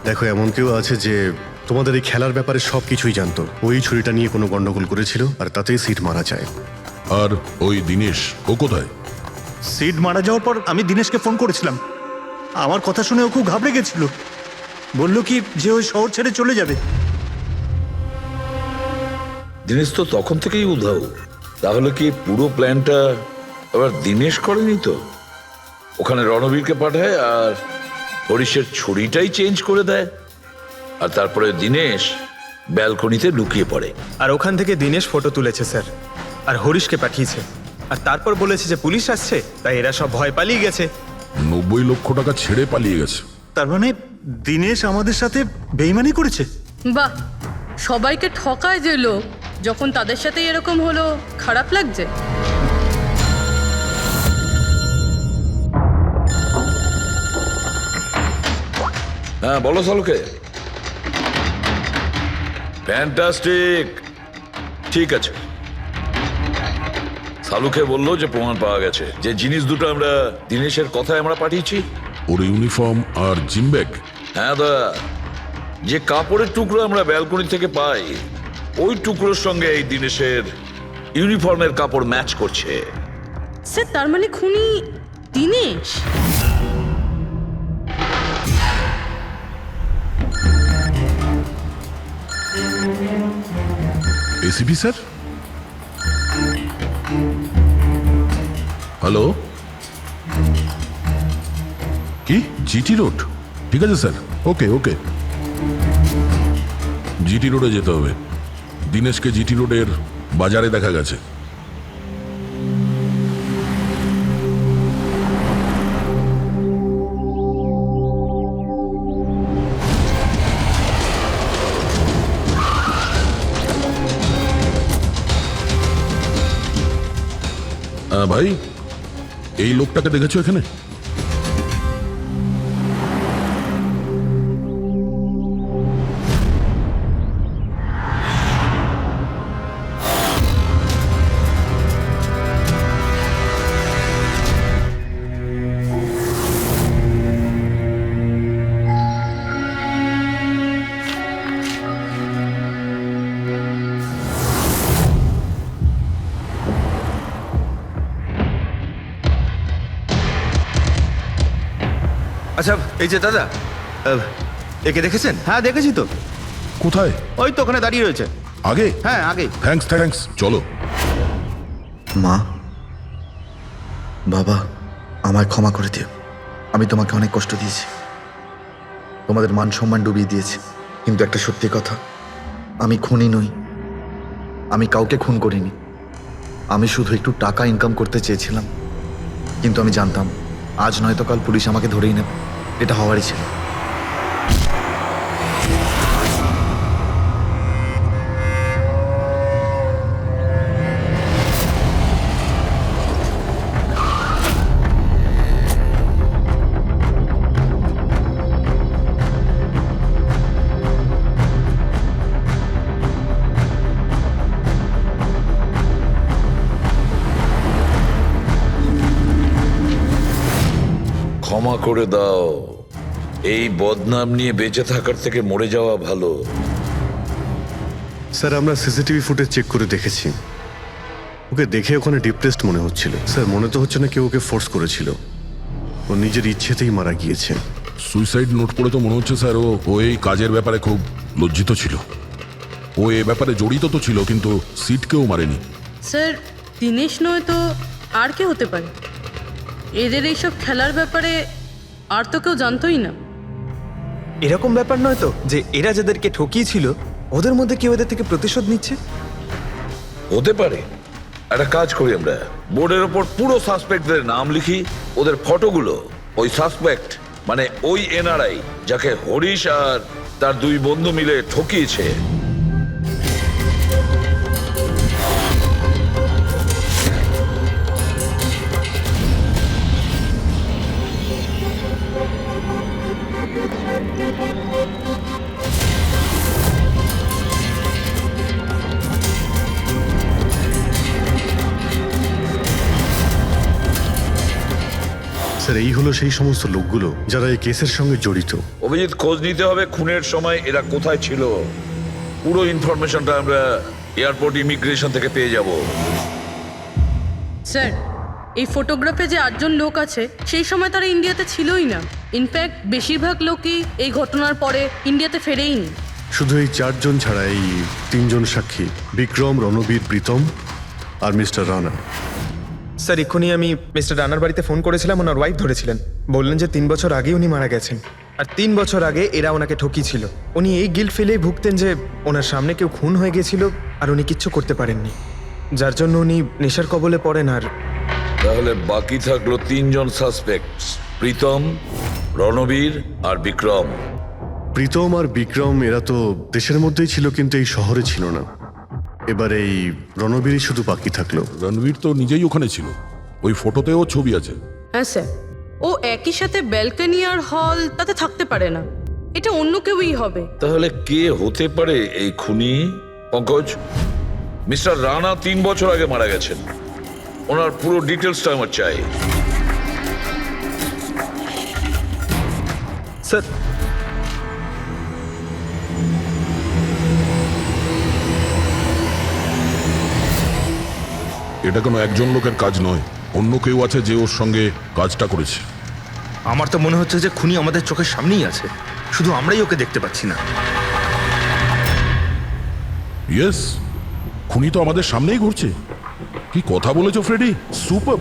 দেখো, এমন কেউ আছে যে তোমাদের এই খেলার ব্যাপারে সব কিছুই জানতো। ওই ছুরিটা নিয়ে কোনো গন্ডগোল করেছিল আর তাতেই সিট মারা যায়। আর ওই দিনেশ, ও কোথায়? সিড মারা যাওয়ার পর আমি দিনেশকে ফোন করেছিলাম। আমার কথা শুনে ও খুব ঘাবড়ে গেছিল, বলল কি যে ওই শহর ছেড়ে চলে যাবে। দিনেশ তো তখন থেকেই উধাও। তাহলে কি পুরো প্ল্যানটা আবার দিনেশ করেনি তো? ওখানে রণবীরকে পাঠায় আর হরিশের ছুরিটাই চেঞ্জ করে দেয়, আর তারপরে দিনেশ ব্যালকনিতে লুকিয়ে পড়ে। আর ওখান থেকে দিনেশ ফটো তুলেছে স্যার, আর হরিশকে পাঠিয়েছে, আর তারপর বলেছে যে পুলিশ আসছে, তাই এরা সব ভয় পালিয়ে গেছে। 90 লক্ষ টাকা ছেড়ে পালিয়ে গেছে। তার মানে দিনেশ আমাদের সাথে বেইমানি করেছে? বাহ, সবাইকে ঠকায় যে লোক, যখন তাদের সাথে এরকম হলো খারাপ লাগছে। হ্যাঁ বলো সালুকে। ফ্যান্টাস্টিক, ঠিক আছে। সালুকে বললো যে প্রমাণ পাওয়া গেছে, যে জিনিস দুটো আমরা দিনেশের কথায় আমরা পাঠিয়েছি। ওর ইউনিফর্ম আর জিম ব্যাগ। হ্যাঁ দা, যে কাপড়ের টুকরো আমরা ব্যালকনি থেকে পাই, ওই টুকরোর সঙ্গে এই দিনেশের ইউনিফর্মের কাপড় ম্যাচ করছে। স্যার তার মানে খুনি দিনেশ? ACP sir, hello. কি জিটি রোড? ঠিক আছে স্যার, ওকে ওকে। জিটি রোডে যেতে হবে। দিনেশকে জিটি রোডের বাজারে দেখা গেছে। ভাই, এই লোকটাকে দেখেছো এখানে? আচ্ছা এই যে দাদা, একে দেখেছেন? হ্যাঁ দেখেছি তো, কোথায়? ওই তো ওখানে দাঁড়িয়ে রয়েছে। আগে? হ্যাঁ আগে। থ্যাঙ্কস থ্যাঙ্কস, চলো। মা, বাবা, আমায় ক্ষমা করে দিও। আমি তোমাকে অনেক কষ্ট দিয়েছি, তোমাদের মান সম্মান ডুবিয়ে দিয়েছি। কিন্তু একটা সত্যি কথা, আমি খুনি নই, আমি কাউকে খুন করিনি। আমি শুধু একটু টাকা ইনকাম করতে চেয়েছিলাম, কিন্তু আমি জানতাম আজ নয়তো কাল পুলিশ আমাকে ধরেই নেবে। এটা হওয়ারই ছিল। ক্ষমা করে দাও, এই বদনাম নিয়ে বেঁচে থাকার থেকে মরে যাওয়া ভালো। স্যার, আমরা সিসিটিভি ফুটেজ চেক করে দেখেছি। ওকে দেখে ওখানে ডিপ্রেসড মনে হচ্ছিল। স্যার, মনে তো হচ্ছে না কেউ ওকে ফোর্স করেছিল, ও নিজের ইচ্ছেতেই মারা গিয়েছে। সুইসাইড নোট পড়ে তো মনে হচ্ছে স্যার ও এই কাজের ব্যাপারে খুব লজ্জিত ছিল। ও এ ব্যাপারে জড়িত তো ছিল, কিন্তু সিটকেও মারেনি। স্যার, দীনেশ নয় তো আর কে হতে পারে? এদের এইসব খেলার ব্যাপারে আর তো কেউ জানতোই না। এরকম ব্যাপার নয় তো যে এরা যাদেরকে ঠকিয়েছিল ওদের মধ্যে কেউ এদের থেকে প্রতিশোধ নিচ্ছে? হতে পারে। একটা কাজ করি, আমরা বোর্ডের ওপর পুরো সাসপেক্টদের নাম লিখি, ওদের ফটোগুলো ওই সাসপেক্ট মানে ওই এনআরআই যাকে হরিশ আর তার দুই বন্ধু মিলে ঠকিয়েছে, স্যার, এই হলো সেই সমস্ত লোকগুলো যারা এই কেসের সঙ্গে জড়িত। অভিজিৎ খোঁজ নিতে হবে খুনের সময় এরা কোথায় ছিল। পুরো ইনফরমেশনটা আমরা এয়ারপোর্ট ইমিগ্রেশন থেকে পেয়ে যাব। স্যার, এই ফটোগ্রাফে যে 8জন লোক আছে সেই সময় তারা ইন্ডিয়াতে ছিলই না। ইনফ্যাক্ট বেশিরভাগ লোকই এই ঘটনার পরে ইন্ডিয়াতে ফেরেইনি। শুধু এই 4 জন ছাড়া এই 3 জন সাক্ষী, বিক্রম, রণবীর, প্রীতম আর মিস্টার রানা। স্যার, এক্ষুনি আমি মিস্টার রানার বাড়িতে ফোন করেছিলাম, ওনার ওয়াইফ ধরেছিলেন। বললেন যে 3 বছর আগে উনি মারা গেছেন, আর 3 বছর আগে এরা ওনাকে ঠকিয়েছিল। উনি এই গিল্ট ফিলেই ভুগতেন যে ওনার সামনে কেউ খুন হয়ে গেছিল আর উনি কিচ্ছু করতে পারেননি, যার জন্য উনি নেশার কবলে পড়েন। আর তাহলে বাকি থাকলো 3 জন সাসপেক্ট, প্রীতম, রণবীর আর বিক্রম। প্রীতম আর বিক্রম এরা তো দেশের মধ্যেই ছিল, কিন্তু এই শহরে ছিল না। এবার এই রণবীরই শুধু বাকি থাকলো। রণবীর তো নিজেই ওখানে ছিল, ওই ফটোতেও ছবি আছে। হ্যাঁ স্যার, ও একই সাথে ব্যালকনি আর হল তাতে থাকতে পারে না, এটা অন্য কেউই হবে। তাহলে কে হতে পারে এই খুনি? পঙ্কজ, মিস্টার রানা 3 বছর আগে মারা গেছেন, ওনার পুরো ডিটেলসটা আমার চাই। স্যার, এটা কোনো একজন লোকের কাজ নয়, অন্য কেউ আছে যে ওর সঙ্গে কাজটা করেছে। আমার তো মনে হচ্ছে যে খুনি আমাদের চোখের সামনেই আছে, শুধু আমরাই ওকে দেখতে পাচ্ছি না। ইয়েস, খুনি তো আমাদের সামনেই ঘুরছে। কি কথা বলেছো ফ্রেডি, সুপার।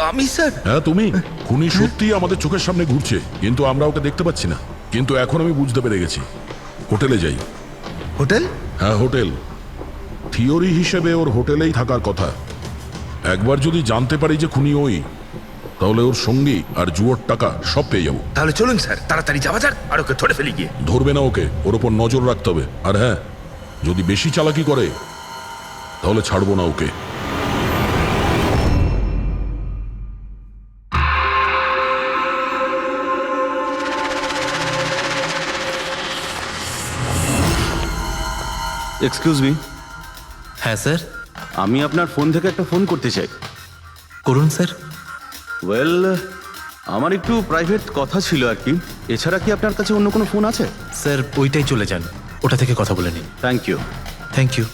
আমি স্যার? হ্যাঁ তুমি। খুনি সত্যিই আমাদের চোখের সামনে ঘুরছে, কিন্তু আমরা ওকে দেখতে পাচ্ছি না। কিন্তু এখন আমি বুঝতে পেরে গেছি। হোটেলে যাই। হোটেল? হ্যাঁ হোটেল। থিওরি হিসেবে ওর হোটেলেই থাকার কথা। একবার যদি জানতে পারি যে খুনি ওই, তাহলে ওর সঙ্গী আর জুয়োর টাকা সব পেয়ে যাবো। তাহলে চলুন স্যার, তাড়াতাড়ি যাওয়া যাক আর ওকে ধরে ফেলি গিয়ে। ধরবে না ওকে, ওর ওপর নজর রাখতে হবে। আর হ্যাঁ, যদি বেশি চালাকি করে তাহলে ছাড়বো না ওকে। এক্সকিউজ মি, হ্যাঁ স্যার, আমি আপনার ফোন থেকে একটা ফোন করতে চাই। করুন স্যার। ওয়েল, আমার একটু প্রাইভেট কথা ছিল আর কি। এছাড়া কি আপনার কাছে অন্য কোনো ফোন আছে? স্যার ওইটাই চলে যান, ওটা থেকে কথা বলে নিন। Thank you. Thank you.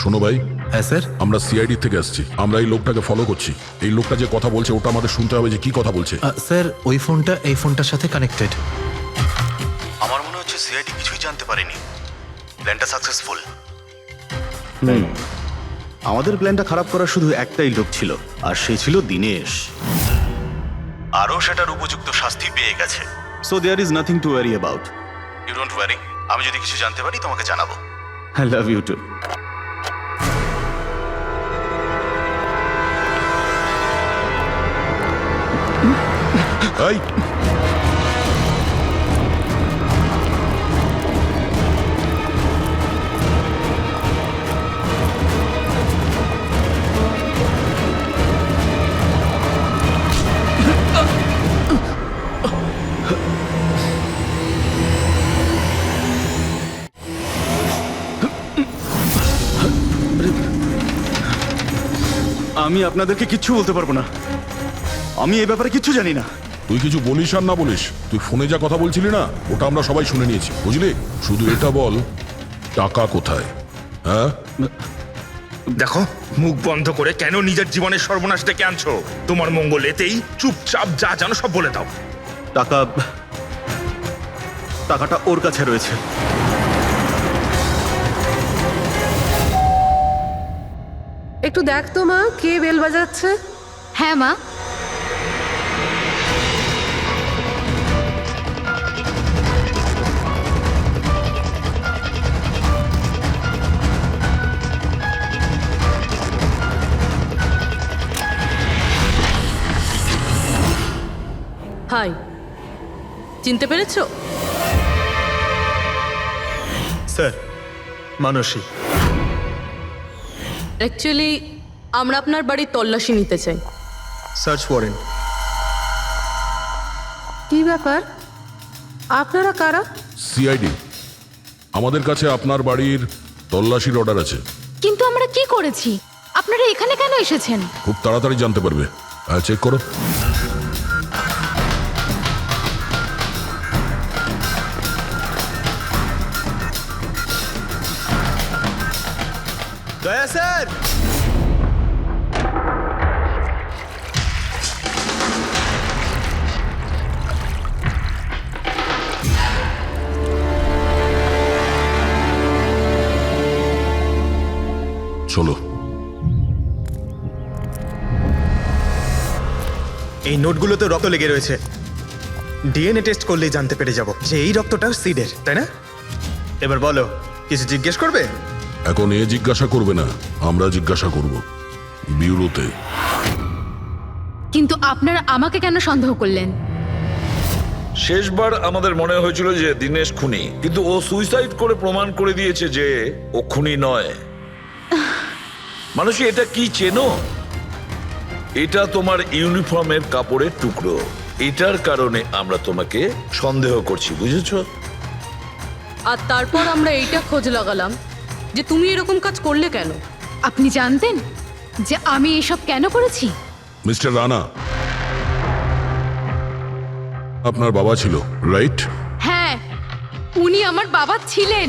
শোনো ভাই, হ্যাঁ স্যার। আমরা সিআইডি থেকে আসছি। আমরা এই লোকটাকে ফলো করছি। এই লোকটা যে কথা বলছে ওটা আমাদের শুনতে হবে যে কি কথা বলছে। স্যার ওই ফোনটা এই ফোনটার সাথে কানেক্টেড। আমার মনে হচ্ছে সিআইডি কিছুই জানতে পারেনি। প্ল্যানটা সাকসেসফুল। আমাদের প্ল্যানটা খারাপ করার শুধু একটাই লোক ছিল, আর সে ছিল দিনেশ। আরও সেটার উপযুক্ত শাস্তি পেয়ে গেছে। So there is nothing to worry about. You don't worry, আমি যদি কিছু জানতে পারি তোমাকে জানাবো। I love you too. এই আমি আপনাদেরকে কিচ্ছু বলতে পারবো না। আমি এই ব্যাপারে কিচ্ছু জানি না। তুই কিছু বলিস আর না বলিস, তুই ফোনে যা কথা বলছিলি না ওটা আমরা সবাই শুনে নিয়েছি, বুঝলি? শুধু এটা বল, টাকা কোথায়? হ্যাঁ, দেখো, মুখ বন্ধ করে কেন নিজের জীবনের সর্বনাশ ডেকে আনছো? তোমার মঙ্গল এতেই, চুপচাপ যা জানো সব বলে দাও। টাকাটা ওর কাছে রয়েছে। একটু দেখ তো মা, কে বেল বাজাচ্ছে? হ্যাঁ মা। হাই, চিনতে পেরেছো? স্যার, মানসী। অ্যাকচুয়ালি আমরা আপনার বাড়ির তল্লাশি নিতে চাই। Search warrant. কি ব্যাপার? আপনারা কারা? সিআইডি। আমাদের কাছে আপনার বাড়ির তল্লাশির অর্ডার আছে। কিন্তু আমরা কি করেছি? আপনারা এখানে কেন এসেছেন? খুব তাড়াতাড়ি জানতে পারবে। চেক করো। দয়া স্যার। চলো। এই নোটগুলোতে রক্ত লেগে রয়েছে। ডিএনএ টেস্ট করলেই জানতে পেরে যাব যে এই রক্তটা সিডের, তাই না? এবার বলো, কিছু জিজ্ঞেস করবে? এখন এ জিজ্ঞাসা করবে না, আমরা জিজ্ঞাসা করব বিউরোতে। কিন্তু আপনারা আমাকে কেন সন্দেহ করলেন? শেষবার আমাদের মনে হয়েছিল যে দিনেশ খুনি, কিন্তু ও সুইসাইড করে প্রমাণ করে দিয়েছে যে ও খুনি নয়। মানুষ, এটা কি চেনো? এটা তোমার ইউনিফর্মের কাপড়ের টুকরো। এটার কারণে আমরা তোমাকে সন্দেহ করছি, বুঝেছো? আর তারপর আমরা এইটা খোঁজ লাগালাম যে তুমি এরকম কাজ করলে কেন। আপনি জানতেন যে আমি এসব কেন করেছি? মিস্টার রানা, আপনার বাবা ছিল, রাইট? হ্যাঁ, উনি আমার বাবা ছিলেন,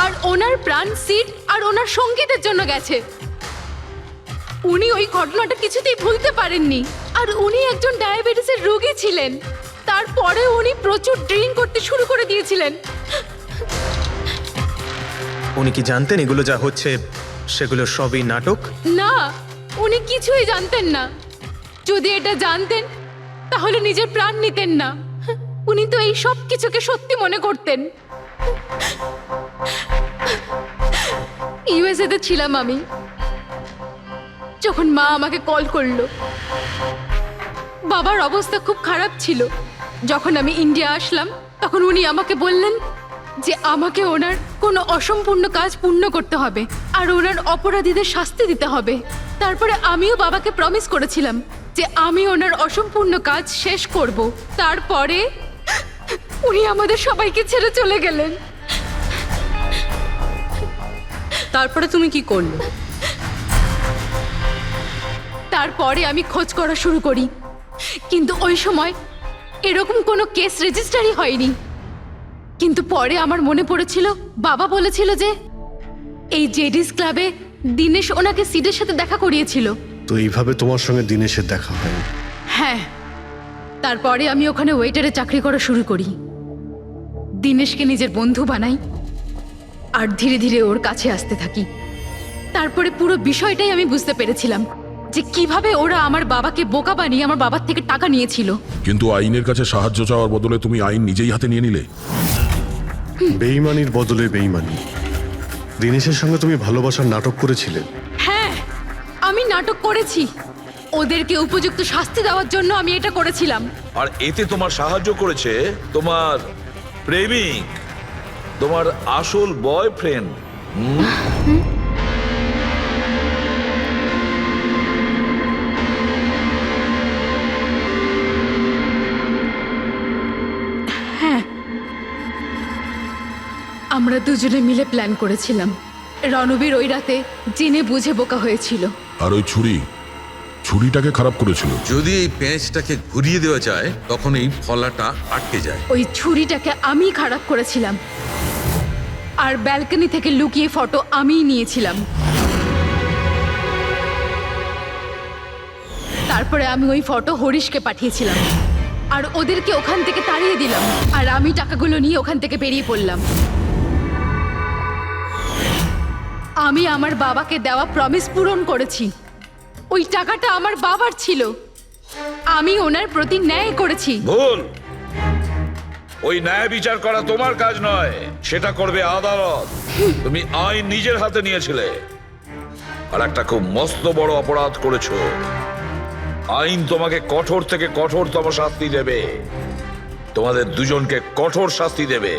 আর ওনার প্রাণ সিড আর ওনার সঙ্গীতের জন্য গেছে। উনি ওই ঘটনাটা কিছুতেই ভুলতে পারেননি। আর উনি একজন ডায়াবেটিসের রোগী ছিলেন। তারপরে উনি প্রচুর ড্রিঙ্ক করতে শুরু করে দিয়েছিলেন। উনি কি জানতেন এগুলো যা হচ্ছে সেগুলো সবই নাটক? না, উনি কিছুই জানতেন না। যদি এটা জানতেন তাহলে নিজের প্রাণ নিতেন না। উনি তো এই সব কিছুকে সত্যি মনে করতেন। ইউএসএ তে ছিলাম আমি, যখন মা আমাকে কল করলো। বাবার অবস্থা খুব খারাপ ছিল। যখন আমি ইন্ডিয়া আসলাম তখন উনি আমাকে বললেন যে আমাকে ওনার কোনো অসম্পূর্ণ কাজ পূর্ণ করতে হবে আর ওনার অপরাধীদের শাস্তি দিতে হবে। তারপরে আমিও বাবাকে প্রমিস করেছিলাম যে আমি ওনার অসম্পূর্ণ কাজ শেষ করব। তারপরে উনি আমাদের সবাইকে ছেড়ে চলে গেলেন। তারপরে তুমি কি করলে? তারপরে আমি খোঁজ করা শুরু করি, কিন্তু ওই সময় এরকম কোনো কেস রেজিস্টারই হয়নি। কিন্তু পরে আমার মনে পড়েছিল, বাবা বলেছিল যে এই জেডিস ক্লাবে দিনেশ ওনাকে সিডের সাথে দেখা করিয়েছিল। তো এইভাবে তোমার সঙ্গে দিনেশের দেখা হয়? হ্যাঁ, তারপরে আমি ওখানে ওয়েটারে চাকরি করা শুরু করি, দিনেশকে নিজের বন্ধু বানাই আর ধীরে ধীরে ওর কাছে আসতে থাকি। তারপরে পুরো বিষয়টাই আমি বুঝতে পেরেছিলাম যে কিভাবে ওরা আমার বাবাকে বোকা বানিয়ে আমার বাবার থেকে টাকা নিয়েছিল। কিন্তু আইনের কাছে সাহায্য চাওয়ার বদলে তুমি আইন নিজেই হাতে নিয়ে নিলে। বেইমানির বদলে বেইমানি। দিনেশের সঙ্গে তুমি ভালোবাসার নাটক করেছিলে। হ্যাঁ, আমি নাটক করেছি। ওদেরকে উপযুক্ত শাস্তি দেওয়ার জন্য আমি এটা করেছিলাম। আর এতে তোমার সাহায্য করেছে তোমার প্রেমিক, তোমার আসল বয়ফ্রেন্ড। আমরা দুজনে মিলে প্ল্যান করেছিলাম। রণবীর ওই রাতে জেনে বুঝে বোকা হয়েছিল। আর ওই ছুরিটাকে খারাপ করেছিল। যদি এই পেঁচটাকে ঘুরিয়ে দেওয়া যায় তখন এই ফলাটা আটকে যায়। ওই ছুরিটাকে আমি খারাপ করেছিলাম, আর ব্যালকনি থেকে লুকিয়ে ফটো আমিই নিয়েছিলাম। তারপরে আমি ওই ফটো হরিশকে পাঠিয়েছিলাম আর ওদেরকে ওখান থেকে তাড়িয়ে দিলাম, আর আমি টাকাগুলো নিয়ে ওখান থেকে বেরিয়ে পড়লাম। আমি আমার বাবাকে দেওয়া প্রমিস পূরণ করেছি। ওই টাকাটা আমার বাবার ছিল, আমি ওনার প্রতি ন্যায় করেছি। ভুল। ওই ন্যায় বিচার করা তোমার কাজ নয়, সেটা করবে আদালত। তুমি আইন নিজের হাতে নিয়েছিলে আর একটা খুব মস্ত বড় অপরাধ করেছো। আইন তোমাকে কঠোর থেকে কঠোরতম শাস্তি দেবে, তোমাদের দুজনকে কঠোর শাস্তি দেবে।